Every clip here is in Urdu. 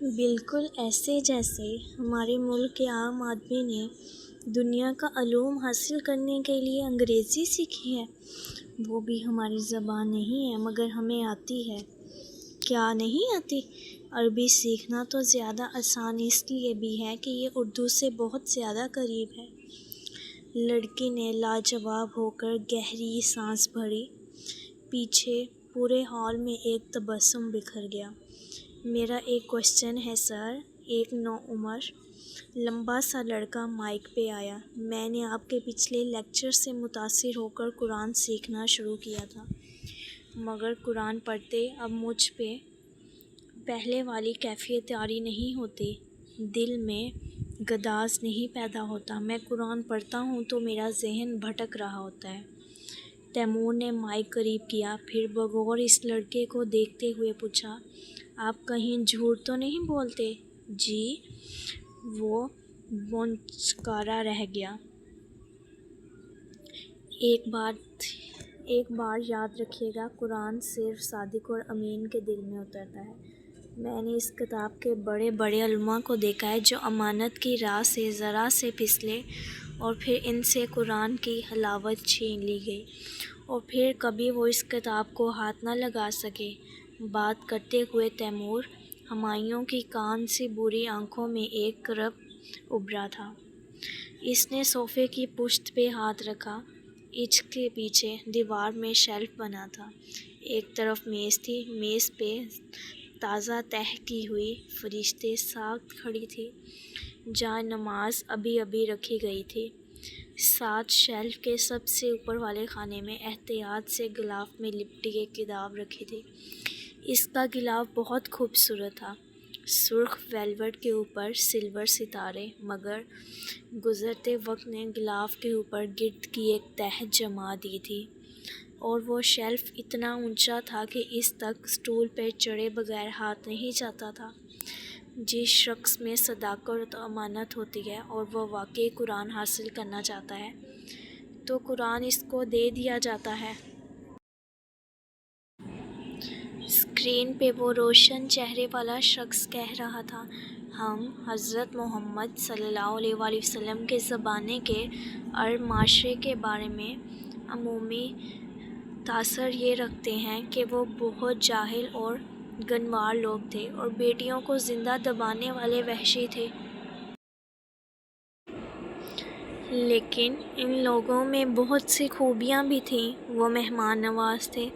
بالکل ایسے جیسے ہمارے ملک کے عام آدمی نے دنیا کا علوم حاصل کرنے کے لیے انگریزی سیکھی ہے، وہ بھی ہماری زبان نہیں ہے مگر ہمیں آتی ہے۔ کیا نہیں آتی؟ عربی سیکھنا تو زیادہ آسان اس لیے بھی ہے کہ یہ اردو سے بہت زیادہ قریب ہے۔ لڑکی نے لاجواب ہو کر گہری سانس بھری۔ پیچھے پورے ہال میں ایک تبسم بکھر گیا۔ میرا ایک کوسچن ہے سر، ایک نوعمر لمبا سا لڑکا مائک پہ آیا۔ میں نے آپ کے پچھلے لیکچر سے متاثر ہو کر قرآن سیکھنا شروع کیا تھا، مگر قرآن پڑھتے اب مجھ پہ پہلے والی کیفیت طاری نہیں ہوتی، دل میں گداز نہیں پیدا ہوتا۔ میں قرآن پڑھتا ہوں تو میرا ذہن بھٹک رہا ہوتا ہے۔ تیمور نے مائک قریب کیا، پھر بغور اس لڑکے کو دیکھتے ہوئے پوچھا، آپ کہیں جھوٹ تو نہیں بولتے؟ جی۔ وہ بونچکارا رہ گیا۔ ایک بار یاد رکھیے گا، قرآن صرف صادق اور امین کے دل میں اترتا ہے۔ میں نے اس کتاب کے بڑے بڑے علماء کو دیکھا ہے جو امانت کی راہ سے ذرا سے پھسلے اور پھر ان سے قرآن کی حلاوت چھین لی گئی، اور پھر کبھی وہ اس کتاب کو ہاتھ نہ لگا سکے۔ بات کرتے ہوئے تیمور ہمایوں کی کان سی بری آنکھوں میں ایک کرب ابھرا تھا۔ اس نے صوفے کی پشت پہ ہاتھ رکھا۔ عشق کے پیچھے دیوار میں شیلف بنا تھا، ایک طرف میز تھی، میز پہ تازہ تہ کی ہوئی فرشتے ساخت کھڑی تھی، جائے نماز ابھی ابھی رکھی گئی تھی۔ ساتھ شیلف کے سب سے اوپر والے خانے میں احتیاط سے غلاف میں لپٹی ایک کتاب رکھی تھی۔ اس کا غلاف بہت خوبصورت تھا، سرخ ویلوٹ کے اوپر سلور ستارے، مگر گزرتے وقت نے غلاف کے اوپر گرد کی ایک تہ جما دی تھی، اور وہ شیلف اتنا اونچا تھا کہ اس تک سٹول پہ چڑھے بغیر ہاتھ نہیں جاتا تھا۔ جس شخص میں صداقت و امانت ہوتی ہے اور وہ واقعی قرآن حاصل کرنا چاہتا ہے تو قرآن اس کو دے دیا جاتا ہے۔ اسکرین پہ وہ روشن چہرے والا شخص کہہ رہا تھا، ہم حضرت محمد صلی اللہ علیہ وآلہ وسلم کے زمانے کے عرب معاشرے کے بارے میں عمومی تاثر یہ رکھتے ہیں کہ وہ بہت جاہل اور گنوار لوگ تھے اور بیٹیوں کو زندہ دبانے والے وحشی تھے۔ لیکن ان لوگوں میں بہت سی خوبیاں بھی تھیں۔ وہ مہمان نواز تھے،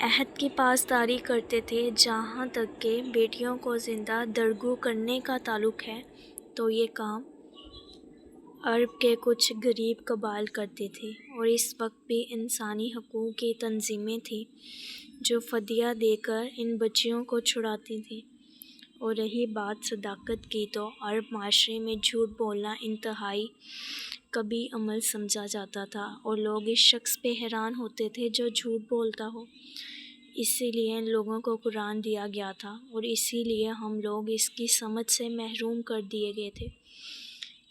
عہد کی پاسداری کرتے تھے۔ جہاں تک کہ بیٹیوں کو زندہ درگو کرنے کا تعلق ہے تو یہ کام عرب کے کچھ غریب قبائل کرتے تھے، اور اس وقت بھی انسانی حقوق کی تنظیمیں تھیں جو فدیہ دے کر ان بچیوں کو چھڑاتی تھیں۔ اور رہی بات صداقت کی تو عرب معاشرے میں جھوٹ بولنا انتہائی قبیح عمل سمجھا جاتا تھا، اور لوگ اس شخص پہ حیران ہوتے تھے جو جھوٹ بولتا ہو۔ اسی لیے ان لوگوں کو قرآن دیا گیا تھا، اور اسی لیے ہم لوگ اس کی سمجھ سے محروم کر دیے گئے تھے،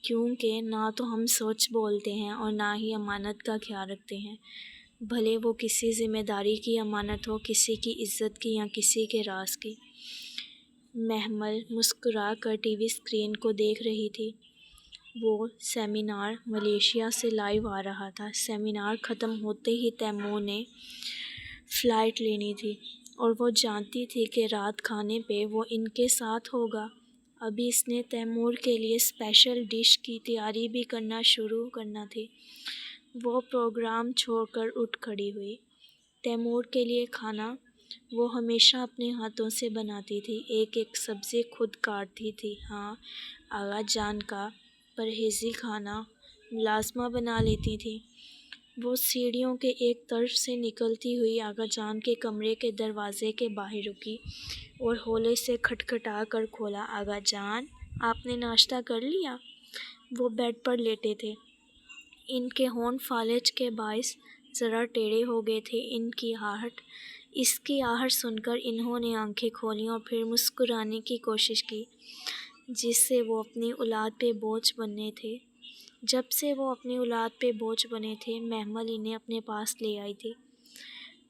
کیونکہ نہ تو ہم سچ بولتے ہیں اور نہ ہی امانت کا خیال رکھتے ہیں، بھلے وہ کسی ذمہ داری کی امانت ہو، کسی کی عزت کی یا کسی کے راز کی۔ محمل مسکرا کر ٹی وی اسکرین کو دیکھ رہی تھی۔ وہ سیمینار ملیشیا سے لائیو آ رہا تھا۔ سیمینار ختم ہوتے ہی تیمور نے فلائٹ لینی تھی، اور وہ جانتی تھی کہ رات کھانے پہ وہ ان کے ساتھ ہوگا۔ ابھی اس نے تیمور کے لیے اسپیشل ڈش کی تیاری بھی شروع کرنا تھی۔ وہ پروگرام چھوڑ کر اٹھ کھڑی ہوئی۔ تیمور کے لیے کھانا وہ ہمیشہ اپنے ہاتھوں سے بناتی تھی، ایک ایک سبزی خود کاٹتی تھی۔ ہاں، آغا جان کا پرہیزی کھانا ملازمہ بنا لیتی تھی۔ وہ سیڑھیوں کے ایک طرف سے نکلتی ہوئی آغا جان کے کمرے کے دروازے کے باہر رکی اور ہولے سے کھٹکھٹا کر کھولا۔ آغا جان، آپ نے ناشتہ کر لیا؟ وہ بیڈ پر لیٹے تھے، ان کے ہونٹ فالج کے باعث ذرا ٹیڑھے ہو گئے تھے۔ اس کی آہٹ سن کر انہوں نے آنکھیں کھولیں اور پھر مسکرانے کی کوشش کی، جس سے وہ اپنی اولاد پہ بوجھ بنے تھے۔ جب سے وہ اپنی اولاد پہ بوجھ بنے تھے، محمل انہیں اپنے پاس لے آئی تھی۔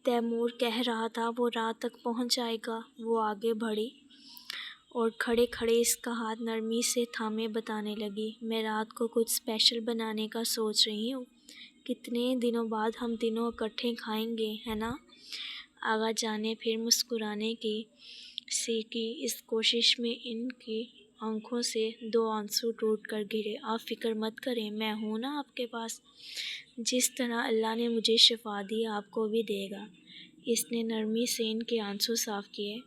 تیمور کہہ رہا تھا وہ رات تک پہنچ جائے گا۔ وہ آگے بڑھی اور کھڑے کھڑے اس کا ہاتھ نرمی سے تھامے بتانے لگی، میں رات کو کچھ اسپیشل بنانے کا سوچ رہی ہوں، کتنے دنوں بعد ہم تینوں اکٹھے کھائیں گے، ہے نا؟ آغا جان نے پھر مسکرانے کی اس کوشش میں ان کی آنکھوں سے 2 آنسو ٹوٹ کر گرے۔ آپ فکر مت کریں، میں ہوں نا آپ کے پاس، جس طرح اللہ نے مجھے شفا دی آپ کو بھی دے گا۔ اس نے نرمی سے ان کے آنسو صاف کیے۔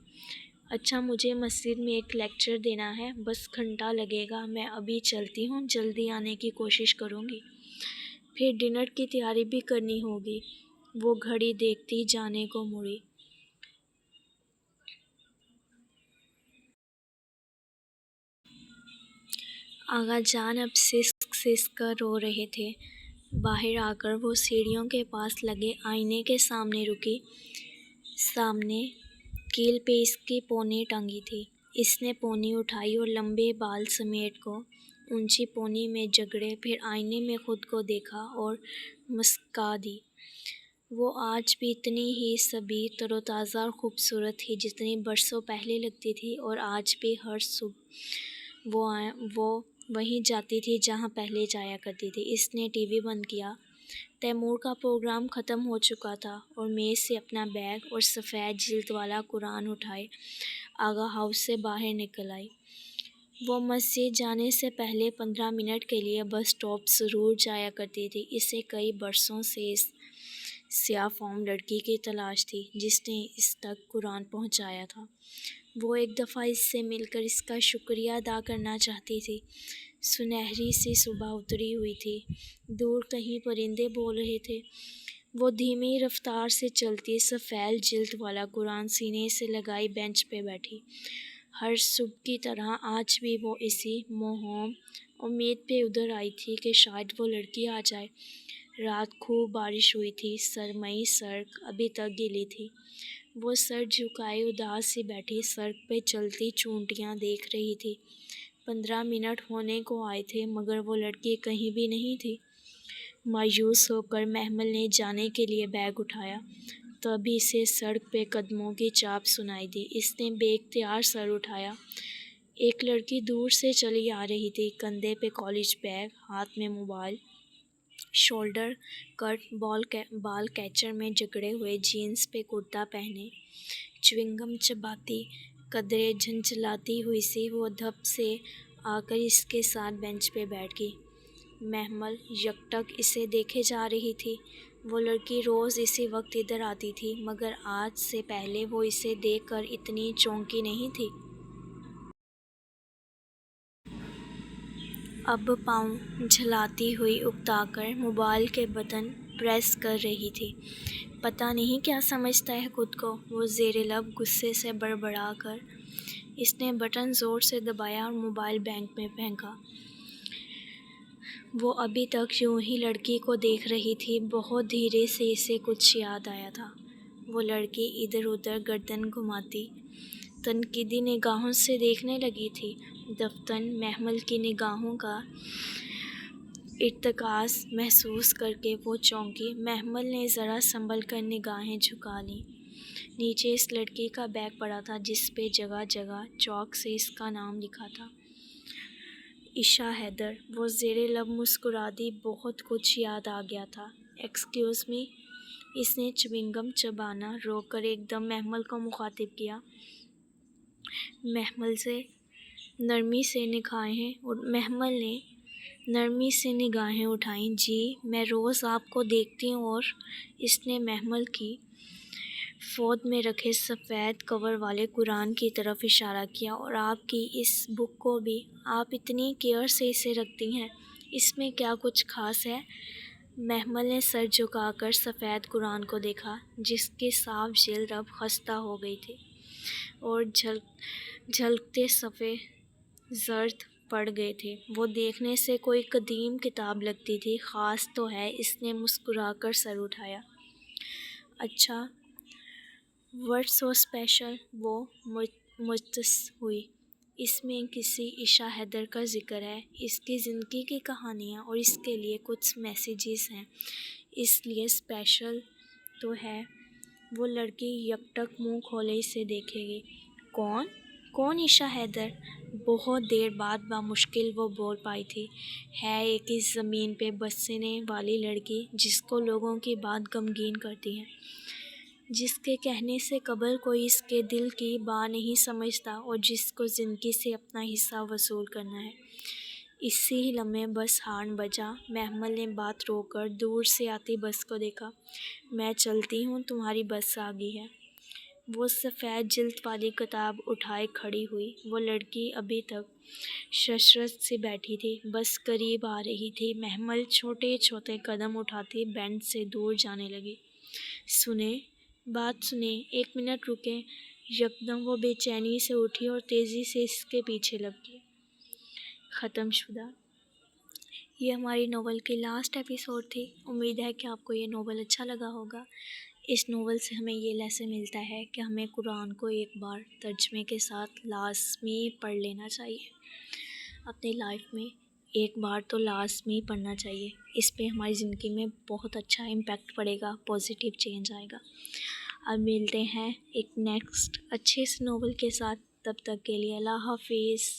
اچھا، مجھے مسجد میں ایک لیکچر دینا ہے، بس گھنٹہ لگے گا، میں ابھی چلتی ہوں، جلدی آنے کی کوشش کروں گی، پھر ڈنر کی تیاری بھی کرنی ہوگی۔ وہ گھڑی دیکھتی جانے کو مڑی۔ آغا جان اب سسک سسک کر رو رہے تھے۔ باہر آ کر وہ سیڑھیوں کے پاس لگے آئینے کے سامنے رکی۔ سامنے کیل پہ اس کی پونی ٹنگی تھی۔ اس نے پونی اٹھائی اور لمبے بال سمیٹ کو اونچی پونی میں جگڑے، پھر آئینے میں خود کو دیکھا اور مسکا دی۔ وہ آج بھی اتنی ہی صبی، تر و تازہ اور خوبصورت تھی جتنی برسوں پہلے لگتی تھی، اور آج بھی ہر صبح وہ وہیں جاتی تھی جہاں پہلے جایا کرتی تھی۔ اس نے ٹی وی بند کیا۔ تیمور کا پروگرام ختم ہو چکا تھا اور میز سے اپنا بیگ اور سفید جلد والا قرآن اٹھائے آغا ہاؤس سے باہر نکل آئی۔ وہ مسجد جانے سے پہلے 15 منٹ کے لیے بس اسٹاپ ضرور جایا کرتی تھی۔ اسے کئی برسوں سے اس سیاہ فام لڑکی کی تلاش تھی جس نے اس تک قرآن پہنچایا تھا۔ وہ ایک دفعہ اس سے مل کر اس کا شکریہ ادا کرنا چاہتی تھی۔ سنہری سی صبح اتری ہوئی تھی، دور کہیں پرندے بول رہے تھے۔ وہ دھیمی رفتار سے چلتی، سفید جلد والا قرآن سینے سے لگائی بینچ پہ بیٹھی۔ ہر صبح کی طرح آج بھی وہ اسی موہوم امید پہ ادھر آئی تھی کہ شاید وہ لڑکی آ جائے۔ رات خوب بارش ہوئی تھی، سرمئی سڑک ابھی تک گیلی تھی۔ وہ سر جھکائے اداس سی بیٹھی سڑک پہ چلتی چونٹیاں دیکھ رہی تھی۔ 15 منٹ ہونے کو آئے تھے مگر وہ لڑکی کہیں بھی نہیں تھی۔ مایوس ہو کر محمل نے جانے کے لیے بیگ اٹھایا، تبھی اسے سڑک پہ قدموں کی چاپ سنائی دی۔ اس نے بے اختیار سر اٹھایا۔ ایک لڑکی دور سے چلی آ رہی تھی، کندھے پہ کالج بیگ، ہاتھ میں موبائل، شولڈر کٹ بال کیچر میں جکڑے ہوئے، جینس پہ کرتا پہنے، چیونگم چباتی، قدرے جھنجھلاتی ہوئی سی۔ وہ دھپ سے آ کر اس کے ساتھ بینچ پہ بیٹھ گئی۔ محمل یکٹک اسے دیکھے جا رہی تھی۔ وہ لڑکی روز اسی وقت ادھر آتی تھی مگر آج سے پہلے وہ اسے دیکھ کر اتنی چونکی نہیں تھی۔ اب پاؤں جھلاتی ہوئی اکتا کر موبائل کے بٹن پریس کر رہی تھی۔ پتہ نہیں کیا سمجھتا ہے خود کو، وہ زیر لب غصے سے بڑبڑا کر اس نے بٹن زور سے دبایا اور موبائل بیگ میں پھینکا۔ وہ ابھی تک یوں ہی لڑکی کو دیکھ رہی تھی، بہت دھیرے سے اسے کچھ یاد آیا تھا۔ وہ لڑکی ادھر ادھر گردن گھماتی تنقیدی نگاہوں سے دیکھنے لگی تھی۔ دفتن محمل کی نگاہوں کا ارتکاز محسوس کر کے وہ چونکی۔ محمل نے ذرا سنبھل کر نگاہیں جھکا لیں۔ نیچے اس لڑکی کا بیگ پڑا تھا جس پہ جگہ جگہ چاک سے اس کا نام لکھا تھا، عشا حیدر۔ وہ زیر لب مسکرا دی، بہت کچھ یاد آ گیا تھا۔ ایکسکیوز می، اس نے چیونگم چبانا روک کر ایک دم محمل کو مخاطب کیا۔ محمل نے نرمی سے نگاہیں اٹھائیں۔ جی، میں روز آپ کو دیکھتی ہوں، اور اس نے محمل کی فوط میں رکھے سفید کور والے قرآن کی طرف اشارہ کیا، اور آپ کی اس بک کو بھی، آپ اتنی کیئر سے اسے رکھتی ہیں، اس میں کیا کچھ خاص ہے؟ محمل نے سر جھکا کر سفید قرآن کو دیکھا جس کی صاف جلد اب خستہ ہو گئی تھی اور جھلکتے صفحے زرد پڑ گئے تھے۔ وہ دیکھنے سے کوئی قدیم کتاب لگتی تھی۔ خاص تو ہے، اس نے مسکرا کر سر اٹھایا۔ اچھا، واٹس سو اسپیشل؟ وہ متاثر ہوئی۔ اس میں کسی عشا حیدر کا ذکر ہے، اس کی زندگی کی کہانیاں اور اس کے لیے کچھ میسیجز ہیں، اس لیے اسپیشل تو ہے۔ وہ لڑکی یکٹک منہ کھولے اسے دیکھے گی۔ کون؟ کون عشا حیدر؟ بہت دیر بعد بامشکل وہ بول پائی تھی۔ ہے ایک اس زمین پہ بسنے والی لڑکی جس کو لوگوں کی بات غمگین کرتی ہے، جس کے کہنے سے قبل کوئی اس کے دل کی بات نہیں سمجھتا اور جس کو زندگی سے اپنا حصہ وصول کرنا ہے۔ اسی ہی لمحے بس ہارن بجا۔ محمل نے بات روک کر دور سے آتی بس کو دیکھا۔ میں چلتی ہوں، تمہاری بس آ گئی ہے۔ وہ سفید جلد والی کتاب اٹھائے کھڑی ہوئی۔ وہ لڑکی ابھی تک ششرت سے بیٹھی تھی، بس قریب آ رہی تھی۔ محمل چھوٹے چھوٹے قدم اٹھاتی بینچ سے دور جانے لگی۔ سنیں، بات سنیں، 1 منٹ رکیں۔ یکدم وہ بے چینی سے اٹھی اور تیزی سے اس کے پیچھے لگ گئی۔ ختم شدہ۔ یہ ہماری ناول کی لاسٹ ایپیسوڈ تھی۔ امید ہے کہ آپ کو یہ ناول اچھا لگا ہوگا۔ اس ناول سے ہمیں یہ لیسن ملتا ہے کہ ہمیں قرآن کو ایک بار ترجمے کے ساتھ لازمی پڑھ لینا چاہیے۔ اپنی لائف میں ایک بار تو لازمی پڑھنا چاہیے۔ اس پہ ہماری زندگی میں بہت اچھا امپیکٹ پڑے گا، پازیٹیو چینج آئے گا۔ اب ملتے ہیں ایک نیکسٹ اچھے سے ناول کے ساتھ، تب تک کے لیے اللہ حافظ۔